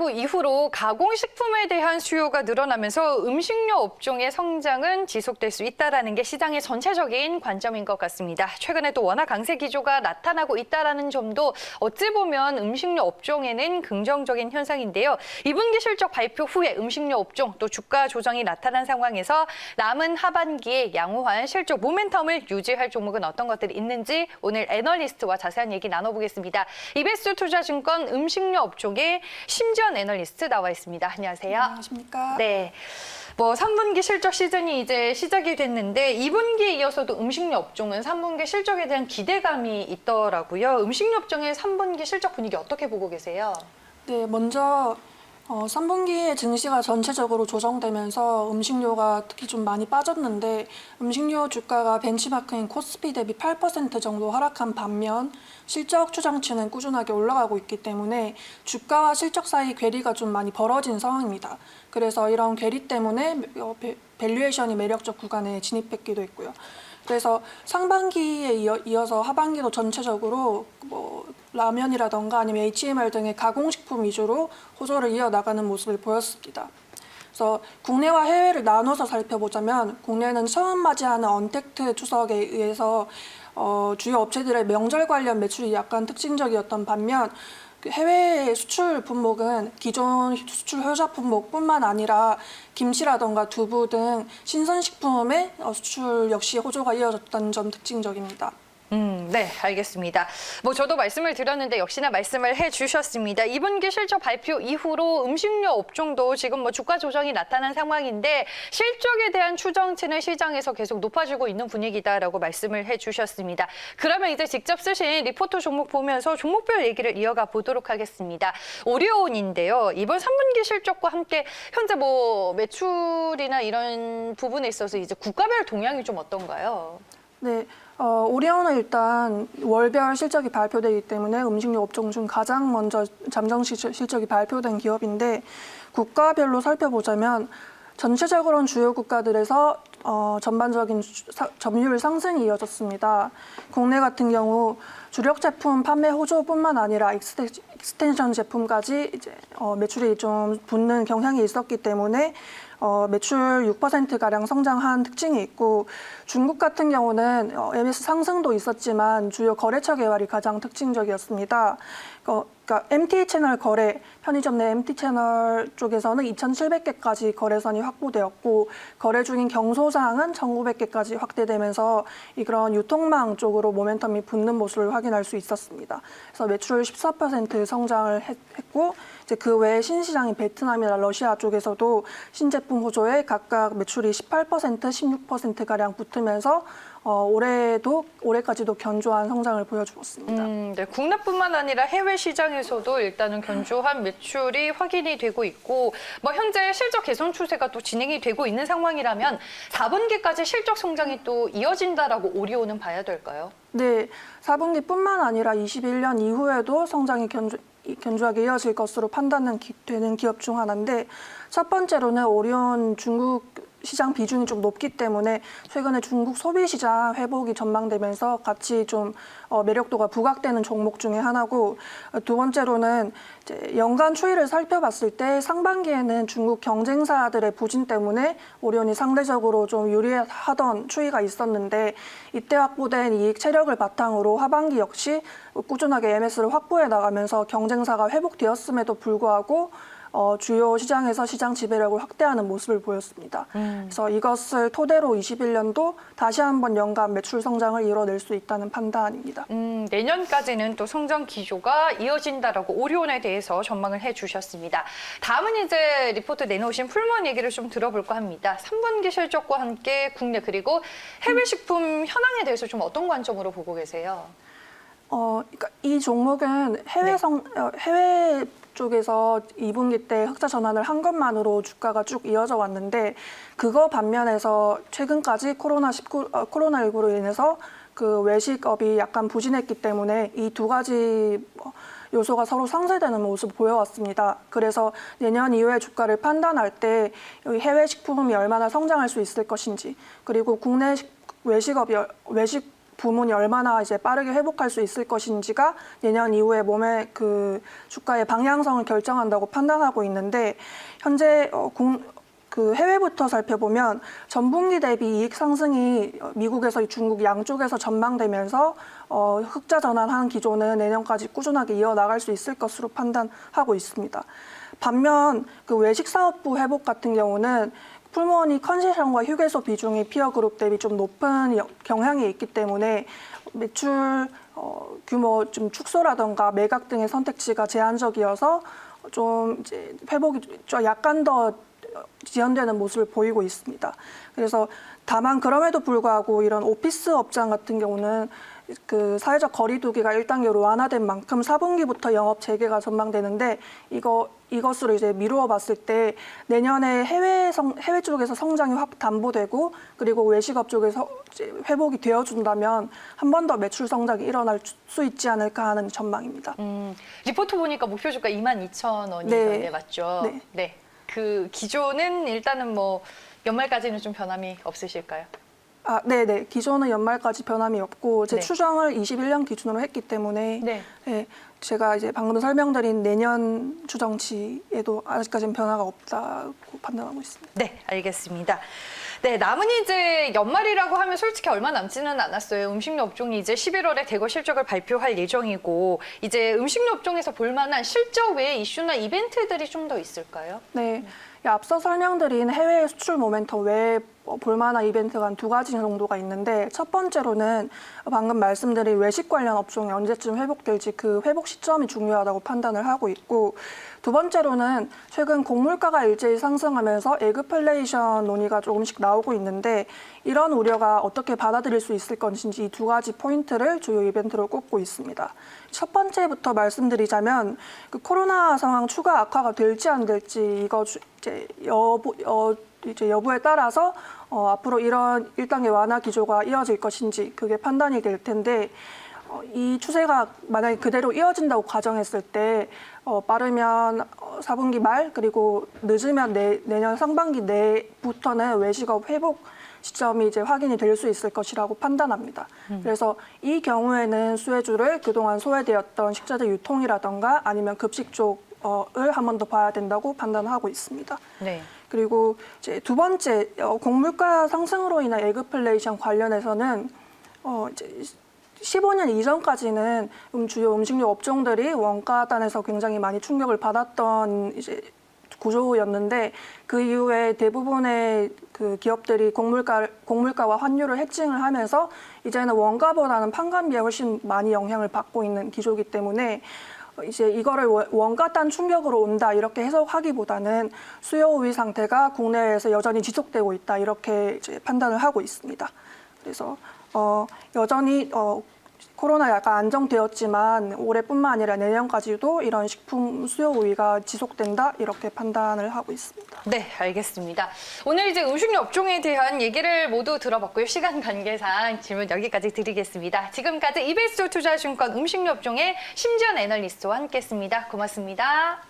코로나19 이후로 가공식품에 대한 수요가 늘어나면서 음식료 업종의 성장은 지속될 수 있다는 게 시장의 전체적인 관점인 것 같습니다. 최근에 또 워낙 강세 기조가 나타나고 있다는 점도 어찌 보면 음식료 업종에는 긍정적인 현상인데요. 2분기 실적 발표 후에 음식료 업종 또 주가 조정이 나타난 상황에서 남은 하반기에 양호한 실적 모멘텀을 유지할 종목은 어떤 것들이 있는지 오늘 애널리스트와 자세한 얘기 나눠보겠습니다. 이베스트 투자증권 음식료 업종의 심지연 애널리스트 나와 있습니다. 안녕하세요. 안녕하십니까? 네. 3분기 실적 시즌이 이제 시작이 됐는데 2분기에 이어서도 음식료 업종은 3분기 실적에 대한 기대감이 있더라고요. 음식료 업종의 3분기 실적 분위기 어떻게 보고 계세요? 네, 먼저 3분기에 증시가 전체적으로 조정되면서 음식료가 특히 좀 많이 빠졌는데 음식료 주가가 벤치마크인 코스피 대비 8% 정도 하락한 반면 실적 추정치는 꾸준하게 올라가고 있기 때문에 주가와 실적 사이 괴리가 좀 많이 벌어진 상황입니다. 그래서 이런 괴리 때문에 밸류에이션이 매력적 구간에 진입했기도 했고요. 그래서 상반기에 이어서 하반기도 전체적으로 라면이라던가 아니면 HMR 등의 가공식품 위주로 호조를 이어나가는 모습을 보였습니다. 그래서 국내와 해외를 나눠서 살펴보자면 국내는 처음 맞이하는 언택트 추석에 의해서 주요 업체들의 명절 관련 매출이 약간 특징적이었던 반면 해외 수출 품목은 기존 수출 효자 품목뿐만 아니라 김치라던가 두부 등 신선식품의 수출 역시 호조가 이어졌다는 점 특징적입니다. 네, 알겠습니다. 저도 말씀을 드렸는데 역시나 말씀을 해주셨습니다. 2분기 실적 발표 이후로 음식료 업종도 지금 주가 조정이 나타난 상황인데 실적에 대한 추정치는 시장에서 계속 높아지고 있는 분위기다라고 말씀을 해주셨습니다. 그러면 이제 직접 쓰신 리포트 종목 보면서 종목별 얘기를 이어가 보도록 하겠습니다. 오리온인데요. 이번 3분기 실적과 함께 현재 매출이나 이런 부분에 있어서 이제 국가별 동향이 좀 어떤가요? 네. 오리온은 일단 월별 실적이 발표되기 때문에 음식료 업종 중 가장 먼저 잠정 실적이 발표된 기업인데 국가별로 살펴보자면 전체적으로는 주요 국가들에서 전반적인 점유율 상승이 이어졌습니다. 국내 같은 경우 주력 제품 판매 호조뿐만 아니라 익스텐션 제품까지 이제 매출이 좀 붙는 경향이 있었기 때문에 매출 6%가량 성장한 특징이 있고 중국 같은 경우는 MS 상승도 있었지만 주요 거래처 개발이 가장 특징적이었습니다. 그러니까 MT 채널 거래, 편의점 내 MT 채널 쪽에서는 2,700개까지 거래선이 확보되었고 거래 중인 경소사항은 1,900개까지 확대되면서 그런 유통망 쪽으로 모멘텀이 붙는 모습을 확인할 수 있었습니다. 그래서 매출 14% 성장을 했고 이제 그 외에 신시장인 베트남이나 러시아 쪽에서도 신제품 호조에 각각 매출이 18%, 16%가량 붙으면서 올해까지도 견조한 성장을 보여주었습니다. 네, 국내뿐만 아니라 해외 시장에서도 일단은 견조한 매출이 확인이 되고 있고 현재 실적 개선 추세가 또 진행이 되고 있는 상황이라면 4분기까지 실적 성장이 또 이어진다라고 오리온은 봐야 될까요? 네, 4분기뿐만 아니라 21년 이후에도 성장이 견조하게 이어질 것으로 판단되는 기업 중 하나인데 첫 번째로는 오리온 중국 시장 비중이 좀 높기 때문에 최근에 중국 소비 시장 회복이 전망되면서 같이 좀 매력도가 부각되는 종목 중에 하나고 두 번째로는 이제 연간 추이를 살펴봤을 때 상반기에는 중국 경쟁사들의 부진 때문에 오리온이 상대적으로 좀 유리하던 추이가 있었는데 이때 확보된 이익 체력을 바탕으로 하반기 역시 꾸준하게 MS를 확보해 나가면서 경쟁사가 회복되었음에도 불구하고 주요 시장에서 시장 지배력을 확대하는 모습을 보였습니다. 그래서 이것을 토대로 21년도 다시 한번 연간 매출 성장을 이뤄낼 수 있다는 판단입니다. 내년까지는 또 성장 기조가 이어진다라고 오리온에 대해서 전망을 해주셨습니다. 다음은 이제 리포트 내놓으신 풀무원 얘기를 좀 들어볼까 합니다. 3분기 실적과 함께 국내 그리고 해외 식품 현황에 대해서 좀 어떤 관점으로 보고 계세요? 그러니까 이 종목은 해외 쪽에서 2분기 때 흑자 전환을 한 것만으로 주가가 쭉 이어져 왔는데 그거 반면에서 최근까지 코로나19로 인해서 그 외식업이 약간 부진했기 때문에 이 두 가지 요소가 서로 상쇄되는 모습을 보여왔습니다. 그래서 내년 이후에 주가를 판단할 때 해외 식품이 얼마나 성장할 수 있을 것인지 그리고 국내 외식 부문이 얼마나 이제 빠르게 회복할 수 있을 것인지가 내년 이후에 몸의 그 주가의 방향성을 결정한다고 판단하고 있는데 현재 그 해외부터 살펴보면 전분기 대비 이익 상승이 미국에서 중국 양쪽에서 전망되면서 흑자 전환한 기조는 내년까지 꾸준하게 이어나갈 수 있을 것으로 판단하고 있습니다. 반면 그 외식 사업부 회복 같은 경우는 풀무원이 컨세션과 휴게소 비중이 피어 그룹 대비 좀 높은 경향이 있기 때문에 매출 규모 좀 축소라던가 매각 등의 선택지가 제한적이어서 좀 이제 회복이 좀 약간 더 지연되는 모습을 보이고 있습니다. 그래서 다만 그럼에도 불구하고 이런 오피스 업장 같은 경우는 그 사회적 거리 두기가 1단계로 완화된 만큼 4분기부터 영업 재개가 전망되는데 이것으로 이제 미루어 봤을 때 내년에 해외 쪽에서 성장이 확 담보되고 그리고 외식업 쪽에서 이제 회복이 되어준다면 한 번 더 매출 성장이 일어날 수 있지 않을까 하는 전망입니다. 리포트 보니까 목표 주가 22,000원이던데 네. 맞죠? 네. 네. 그 기조는 일단은 뭐 연말까지는 좀 변함이 없으실까요? 네네. 기존은 연말까지 변함이 없고 제 네. 추정을 21년 기준으로 했기 때문에 네. 네, 제가 이제 방금 설명드린 내년 추정치에도 아직까지는 변화가 없다고 판단하고 있습니다. 네, 알겠습니다. 네, 남은 이제 연말이라고 하면 솔직히 얼마 남지는 않았어요. 음식료 업종이 이제 11월에 대거 실적을 발표할 예정이고 이제 음식료 업종에서 볼만한 실적 외의 이슈나 이벤트들이 좀 더 있을까요? 네. 앞서 설명드린 해외 수출 모멘텀 외에 볼만한 이벤트가 한 2가지 정도가 있는데 첫 번째로는 방금 말씀드린 외식 관련 업종이 언제쯤 회복될지 그 회복 시점이 중요하다고 판단을 하고 있고 두 번째로는 최근 곡물가가 일제히 상승하면서 에그플레이션 논의가 조금씩 나오고 있는데 이런 우려가 어떻게 받아들일 수 있을 것인지 이 2가지 포인트를 주요 이벤트로 꼽고 있습니다. 첫 번째부터 말씀드리자면 그 코로나 상황 추가 악화가 될지 안 될지 이거 이제 여부에 따라서 앞으로 이런 1단계 완화 기조가 이어질 것인지 그게 판단이 될 텐데 이 추세가 만약에 그대로 이어진다고 가정했을 때 빠르면 4분기 말 그리고 늦으면 내년 상반기 내부터는 외식업 회복 시점이 이제 확인이 될 수 있을 것이라고 판단합니다. 그래서 이 경우에는 수혜주를 그동안 소외되었던 식자재 유통이라던가 아니면 급식 쪽을 한 번 더 봐야 된다고 판단하고 있습니다. 네. 그리고 이제 두 번째 곡물가 상승으로 인한 에그플레이션 관련해서는 이제 15년 이전까지는 주요 음식료 업종들이 원가단에서 굉장히 많이 충격을 받았던 이제 구조였는데 그 이후에 대부분의 그 기업들이 곡물가와 환율을 해칭을 하면서 이제는 원가보다는 판관비에 훨씬 많이 영향을 받고 있는 기조이기 때문에 이제 이거를 원가단 충격으로 온다 이렇게 해석하기보다는 수요 우위 상태가 국내에서 여전히 지속되고 있다 이렇게 이제 판단을 하고 있습니다. 그래서 여전히 코로나 약간 안정되었지만 올해뿐만 아니라 내년까지도 이런 식품 수요 우위가 지속된다 이렇게 판단을 하고 있습니다. 네, 알겠습니다. 오늘 이제 음식료 업종에 대한 얘기를 모두 들어봤고요. 시간 관계상 질문 여기까지 드리겠습니다. 지금까지 이베스트 투자증권 음식료 업종의 심지연 애널리스트와 함께했습니다. 고맙습니다.